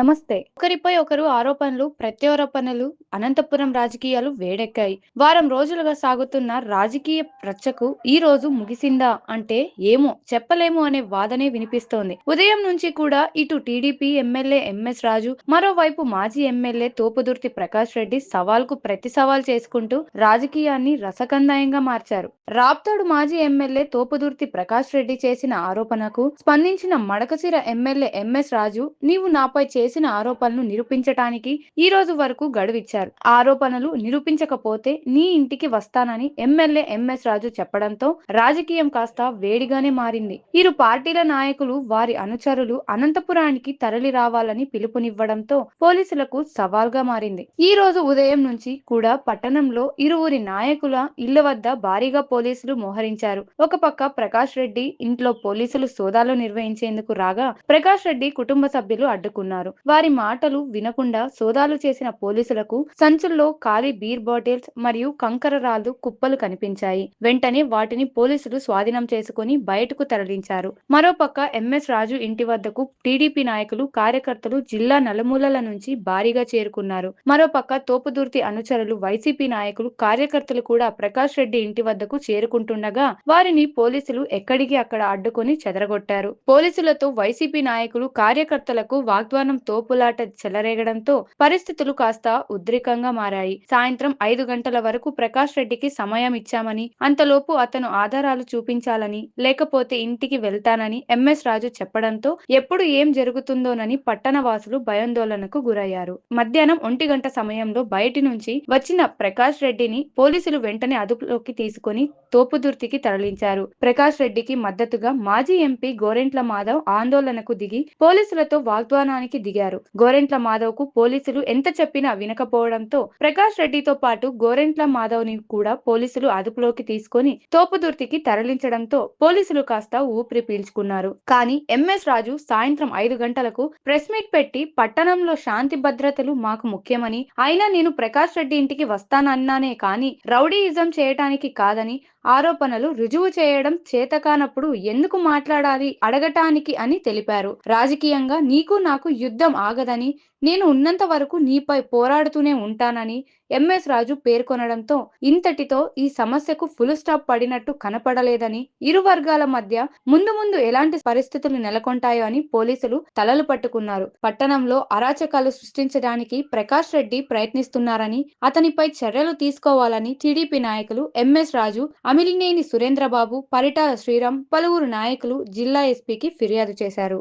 నమస్తే. ఒకరిపై ఒకరు ఆరోపణలు, ప్రత్యారోపణలు, అనంతపురం రాజకీయాలు వేడెక్కాయి. వారం రోజులుగా సాగుతున్న రాజకీయ రచ్చకు ఈ రోజు ముగిసిందా అంటే ఏమో చెప్పలేము అనే వాదనే వినిపిస్తోంది. ఉదయం నుంచి కూడా ఇటు టీడీపీ ఎమ్మెల్యే ఎంఎస్ రాజు, మరోవైపు మాజీ ఎమ్మెల్యే తోపుదుర్తి ప్రకాష్ రెడ్డి సవాల్కు ప్రతి సవాల్ చేసుకుంటూ రాజకీయాన్ని రసకందాయంగా మార్చారు. రాప్తాడు మాజీ ఎమ్మెల్యే తోపుదుర్తి ప్రకాష్ రెడ్డి చేసిన ఆరోపణకు స్పందించిన మడకశిర ఎమ్మెల్యే ఎంఎస్ రాజు, నీవు నాపై చేసిన ఆరోపణలు నిరూపించటానికి ఈ రోజు వరకు గడువిచ్చారు. ఆరోపణలు నిరూపించకపోతే నీ ఇంటికి వస్తానని ఎమ్మెల్యే ఎంఎస్ రాజు చెప్పడంతో రాజకీయం కాస్త వేడిగానే మారింది. ఇరు పార్టీల నాయకులు వారి అనుచరులు అనంతపురానికి తరలి రావాలని పిలుపునివ్వడంతో పోలీసులకు సవాల్గా మారింది. ఈ రోజు ఉదయం నుంచి కూడా పట్టణంలో ఇరువురి నాయకుల ఇళ్ల వద్ద భారీగా పోలీసులు మోహరించారు. ఒక పక్క ప్రకాష్ రెడ్డి ఇంట్లో పోలీసులు సోదాలు నిర్వహించేందుకు రాగా ప్రకాష్ రెడ్డి కుటుంబ సభ్యులు అడ్డుకున్నారు. వారి మాటలు వినకుండా సోదాలు చేసిన పోలీసులకు సంచుల్లో ఖాళీ బీర్ బాటిల్స్ మరియు కంకర రాళ్లు కుప్పలు కనిపించాయి. వెంటనే వాటిని పోలీసులు స్వాధీనం చేసుకుని బయటకు తరలించారు. మరోపక్క ఎంఎస్ రాజు ఇంటి వద్దకు టీడీపీ నాయకులు, కార్యకర్తలు జిల్లా నలుమూలల నుంచి భారీగా చేరుకున్నారు. మరోపక్క తోపుదుర్తి అనుచరులు, వైసీపీ నాయకులు, కార్యకర్తలు కూడా ప్రకాష్ రెడ్డి ఇంటి వద్దకు చేరుకుంటుండగా వారిని పోలీసులు ఎక్కడికి అక్కడ అడ్డుకొని చెదరగొట్టారు. పోలీసులతో వైసీపీ నాయకులు, కార్యకర్తలకు వాగ్వానం, తోపులాట చెలరేగడంతో పరిస్థితులు కాస్త ఉద్రిక్తంగా మారాయి. సాయంత్రం 5 గంటల వరకు ప్రకాష్ రెడ్డికి సమయం ఇచ్చామని, అంతలోపు అతను ఆధారాలు చూపించాలని, లేకపోతే ఇంటికి వెళ్తానని ఎంఎస్ రాజు చెప్పడంతో ఎప్పుడు ఏం జరుగుతుందోనని పట్టణ వాసులు భయాందోళనకు గురయ్యారు. మధ్యాహ్నం 1 గంట సమయంలో బయటి నుంచి వచ్చిన ప్రకాష్ రెడ్డిని పోలీసులు వెంటనే అదుపులోకి తీసుకుని తోపుదుర్తికి తరలించారు. ప్రకాష్ రెడ్డికి మద్దతుగా మాజీ ఎంపీ గోరెంట్ల మాధవ్ ఆందోళనకు దిగి పోలీసులతో వాగ్వానానికి దిగారు. గోరెంట్ల మాధవ్ కు పోలీసులు ఎంత చెప్పినా వినకపోవడంతో ప్రకాష్ రెడ్డితో పాటు గోరెంట్ల మాధవ్ ని కూడా పోలీసులు అదుపులోకి తీసుకొని తోపుదుర్తికి తరలించడంతో పోలీసులు కాస్త ఊపిరి పీల్చుకున్నారు. కానీ ఎంఎస్ రాజు సాయంత్రం 5 గంటలకు ప్రెస్ మీట్ పెట్టి పట్టణంలో శాంతి భద్రతలు మాకు ముఖ్యమని, అయినా నేను ప్రకాష్ రెడ్డి ఇంటికి వస్తానన్నానే కానీ రౌడీయిజం చేయటానికి కాదని, ఆరోపణలు రుజువు చేయడం చేతకానప్పుడు ఎందుకు మాట్లాడాలి అడగటానికి అని తెలిపారు. రాజకీయంగా నీకు నాకు యుద్ధం ఆగదని, నేను ఉన్నంత వరకు నీపై పోరాడుతూనే ఉంటానని ఎంఎస్ రాజు పేర్కొనడంతో ఇంతటితో ఈ సమస్యకు ఫుల్ స్టాప్ పడినట్టు కనపడలేదని, ఇరు వర్గాల మధ్య ముందు ముందు ఎలాంటి పరిస్థితులు నెలకొంటాయో అని పోలీసులు తలలు పట్టుకున్నారు. పట్టణంలో అరాచకాలు సృష్టించడానికి ప్రకాష్ రెడ్డి ప్రయత్నిస్తున్నారని, అతనిపై చర్యలు తీసుకోవాలని టీడీపీ నాయకులు ఎంఎస్ రాజు, అమిలినేని సురేంద్రబాబు, పరిటాల శ్రీరామ్, పలువురు నాయకులు జిల్లా ఎస్పీకి ఫిర్యాదు చేశారు.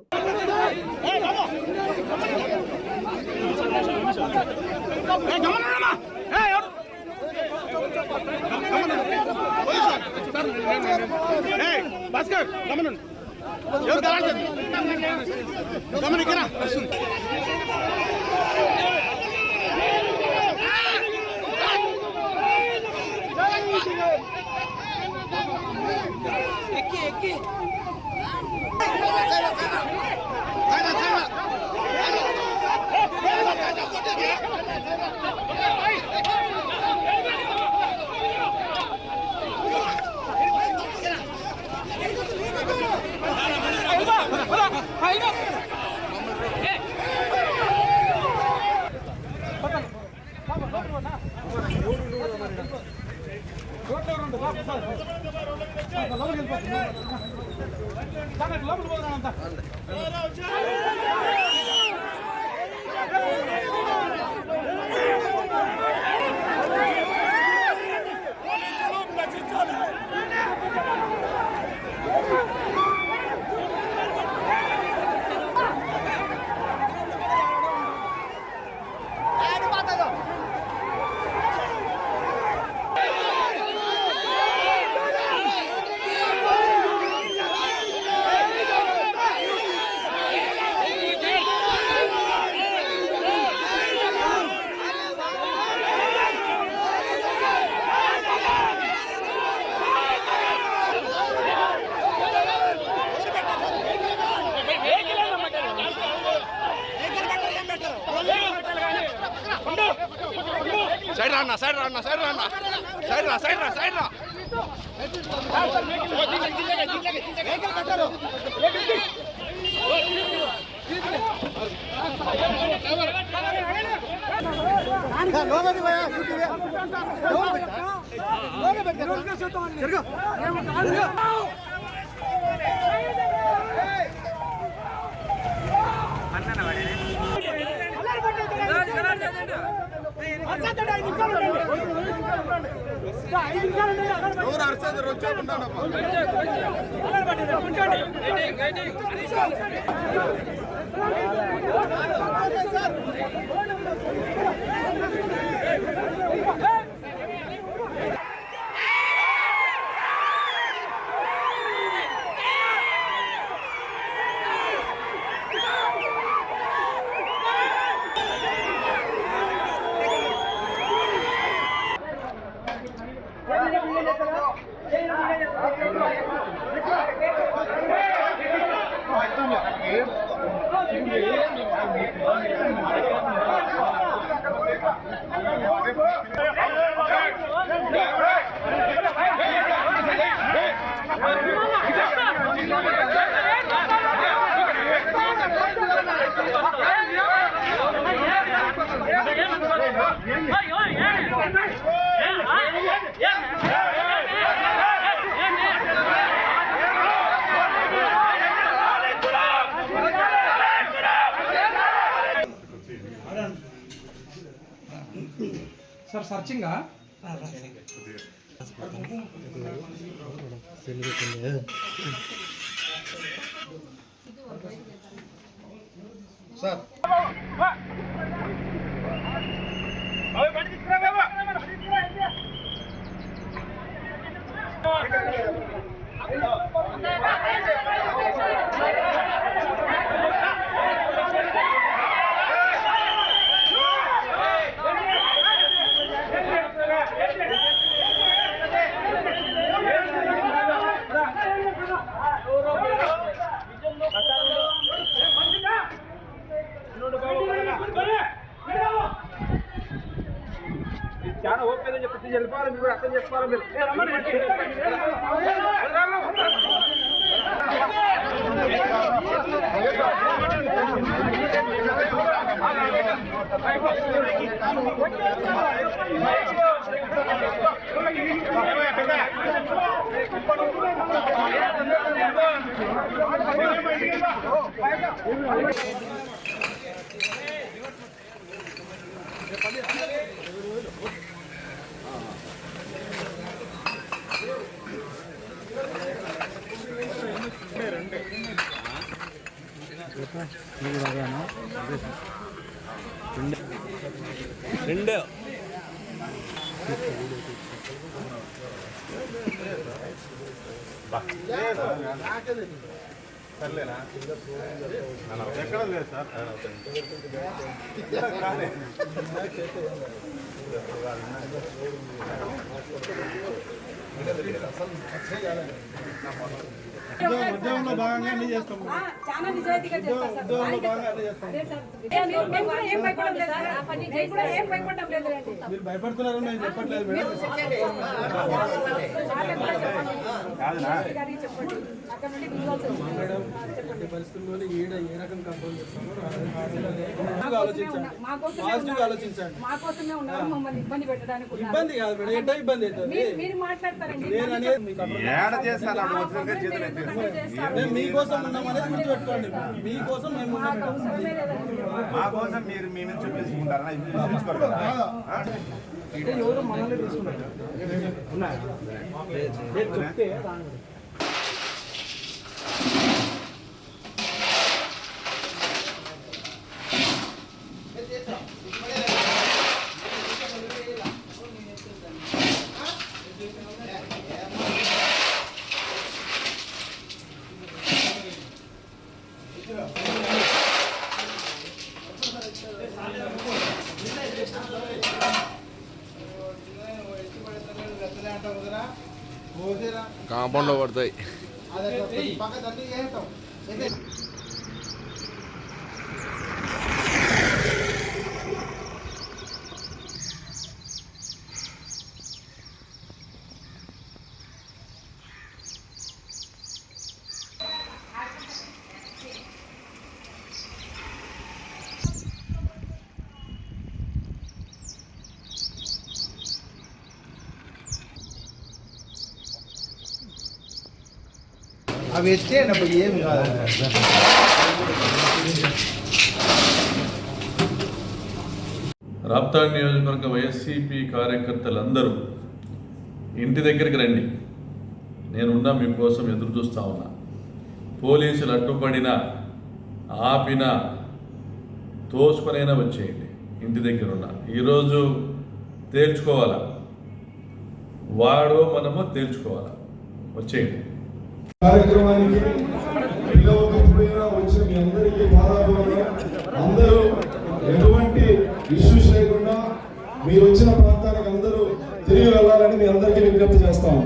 సైడ్ రాన్నా సైడ్ రాన్నా సైడ్ రాన్నా సైడ్ రా సైడ్ రా సైడ్ రా కట్టారు సార్ సర్చింగ్ సార్ చాలా ఓపిక చెప్పి వెళ్ళిపోవాలి మీరు అర్థం చేసుకోవాలి మీరు రెండు సర్లేనా ఎక్కడ లేదు సార్ ఉద్యోగంలో భాగంగా అన్ని చేస్తాము చాలా నిజాయితీగా చేస్తాం సార్. మీరు భయపడుతున్నారని నేను చెప్పట్లేదు మేడం మేడం పరిస్థితుల్లో ఈడ ఏ రకం కంట్రోల్ చేస్తామో ఆలోచించండి పాజిటివ్ ఆలోచించండి మా కోసమే ఉన్నారు మమ్మల్ని ఇబ్బంది పెట్టడానికి ఉన్నారు. ఇబ్బంది కాదు మేడం ఏంటో ఇబ్బంది అవుతుంది మీరు మాట్లాడతారండి నేను అనేది మీకు మేము మీకోసం ఉన్నామనేది గుర్తుపెట్టుకోండి మీకోసం మేము మా కోసం మీరు మీ మీద చూపించుకుంటారా ఎవరు మనల్ని తీసుకున్నారు చెప్తే కాంపౌండ్లో పడతాయి. అవి ఎత్తేనప్పుడు ఏం కాదు. రాప్తాడ్ నియోజకవర్గ వైఎస్సీపీ కార్యకర్తలందరూ ఇంటి దగ్గరికి రండి. నేనున్నా మీకోసం ఎదురు చూస్తూ ఉన్నా. పోలీసులు అడ్డుపడినా ఆపినా తోసుకొనైనా వచ్చేయండి. ఇంటి దగ్గర ఉన్నా ఈరోజు తేల్చుకోవాలా, వాడో మనమో తేల్చుకోవాలా. వచ్చేయండి. కార్యక్రమానికి పిల్లవకపోయినా వచ్చిన మీ అందరికీ బాధాభివందనం. అందరూ ఎటువంటి ఇష్యూస్ లేకుండా మీరు వచ్చిన ప్రాంతానికి అందరూ తిరిగి వెళ్ళాలని మీ అందరికీ విజ్ఞప్తి చేస్తాము.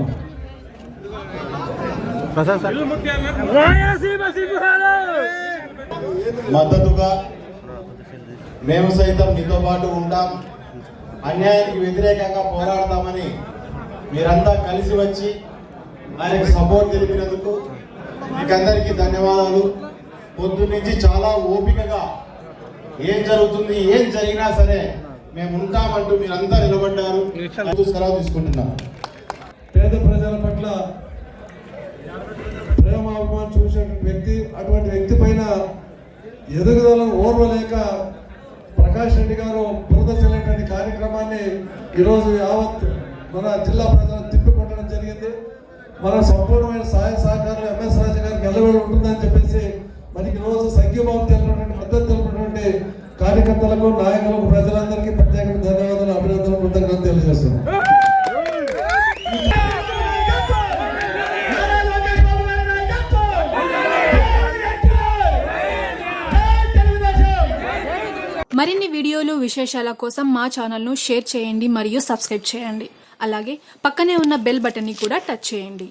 మద్దతుగా మేము సైతం మీతో పాటు ఉంటాం, అన్యాయానికి వ్యతిరేకంగా పోరాడతామని మీరంతా కలిసి వచ్చి ఆయనకు సపోర్ట్ తెలిపినందుకు మీకందరికీ ధన్యవాదాలు. పొద్దున్నుంచి చాలా ఓపికగా ఏం జరుగుతుంది, ఏం జరిగినా సరే మేము ఉంటామంటూ మీరంతా నిలబడ్డారు. సెలవు తీసుకుంటున్నాం. పేద ప్రజల పట్ల ప్రేమ అభిమానం చూసేటువంటి వ్యక్తి, అటువంటి వ్యక్తి పైన ఎదుగుదలను ఓర్వలేక ప్రకాష్ రెడ్డి గారు బురద చల్లేటువంటి కార్యక్రమాన్ని ఈరోజు యావత్ మన జిల్లా ప్రజలను తిప్పికొట్టడం జరిగింది. మన సంపూర్ణమైన సహాయ సహకారాలు ఎంఎస్ రాజు గారికి ఎల్లవేళ ఉంటుందని చెప్పేసి మనకి ఈరోజు సంఘీభావం తెలిపినటువంటి మద్దతు తెలిపినటువంటి కార్యకర్తలకు, నాయకులకు, ప్రజలందరికీ ప్రత్యేకంగా ధన్యవాదాలు, అభినందనలు, కృతజ్ఞతలు తెలియజేస్తున్నాం. మరిన్ని వీడియోలు విశేషాల కోసం మా ఛానల్ను షేర్ చేయండి మరియు సబ్స్క్రైబ్ చేయండి. అలాగే పక్కనే ఉన్న బెల్ బటన్ని కూడా టచ్ చేయండి.